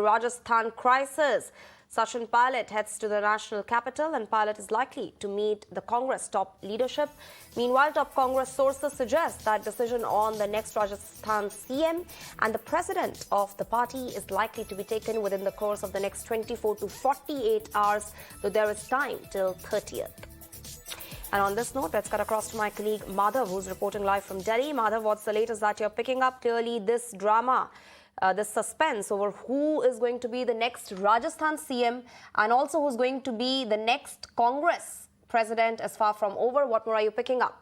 Rajasthan crisis. Sachin Pilot heads to the national capital and Pilot is likely to meet the Congress top leadership. Meanwhile, top Congress sources suggest that decision on the next Rajasthan CM and the president of the party is likely to be taken within the course of the next 24 to 48 hours, though there is time till 30th. And on this note, let's cut across to my colleague Madhav, who's reporting live from Delhi. Madhav, what's the latest that you're picking up? Clearly, this drama, this suspense over who is going to be the next Rajasthan CM and also who's going to be the next Congress president is far from over. What more are you picking up?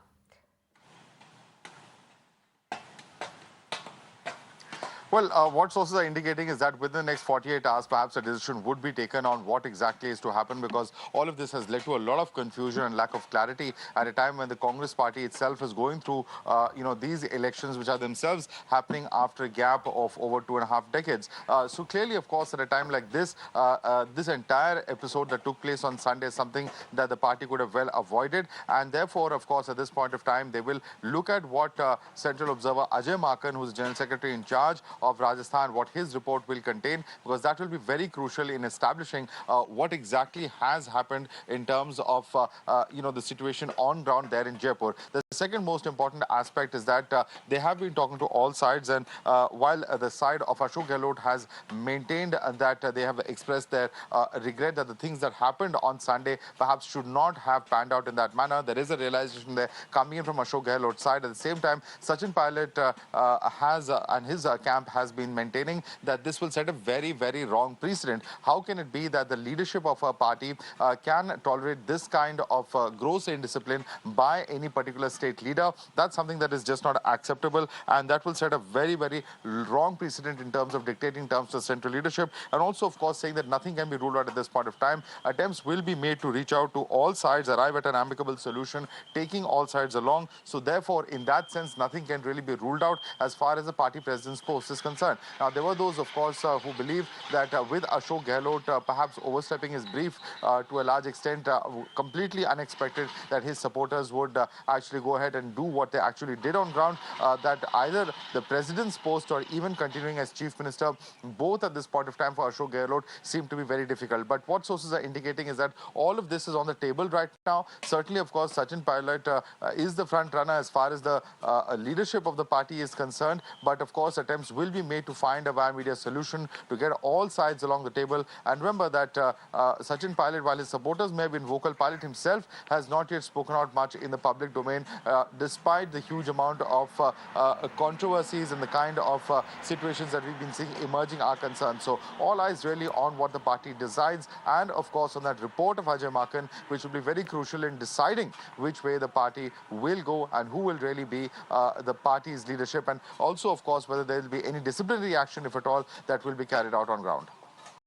Well, what sources are indicating is that within the next 48 hours, perhaps a decision would be taken on what exactly is to happen, because all of this has led to a lot of confusion and lack of clarity at a time when the Congress party itself is going through, these elections, which are themselves happening after a gap of over 2.5 decades. So clearly, of course, at a time like this, this entire episode that took place on Sunday is something that the party could have well avoided. And therefore, of course, at this point of time, they will look at what Central Observer Ajay Maken, who is General Secretary in charge of Rajasthan, what his report will contain, because that will be very crucial in establishing what exactly has happened in terms of the situation on ground there in Jaipur. The second most important aspect is that they have been talking to all sides, and while the side of Ashok Gehlot has maintained that they have expressed their regret that the things that happened on Sunday perhaps should not have panned out in that manner, there is a realization there coming in from Ashok Gehlot's side. At the same time, Sachin Pilot and his camp has been maintaining that this will set a very, very wrong precedent. How can it be that the leadership of a party can tolerate this kind of gross indiscipline by any particular state leader? That's something that is just not acceptable, and that will set a very, very wrong precedent in terms of dictating terms to central leadership, and also, of course, saying that nothing can be ruled out at this point of time. Attempts will be made to reach out to all sides, arrive at an amicable solution, taking all sides along. So therefore, in that sense, nothing can really be ruled out as far as the party president's post is concerned. Now, there were those, of course, who believe that with Ashok Gehlot perhaps overstepping his brief to a large extent, completely unexpected that his supporters would actually go ahead and do what they actually did on ground, that either the president's post or even continuing as chief minister, both at this point of time for Ashok Gehlot seem to be very difficult. But what sources are indicating is that all of this is on the table right now. Certainly, of course, Sachin Pilot is the front runner as far as the leadership of the party is concerned. But of course, attempts will be made to find a via media solution to get all sides along the table. And remember that Sachin Pilot, while his supporters may have been vocal, Pilot himself has not yet spoken out much in the public domain, despite the huge amount of controversies and the kind of situations that we've been seeing emerging are concerned. So all eyes really on what the party decides, and of course on that report of Ajay Maken, which will be very crucial in deciding which way the party will go and who will really be the party's leadership, and also, of course, whether there will be any disciplinary action, if at all, that will be carried out on ground.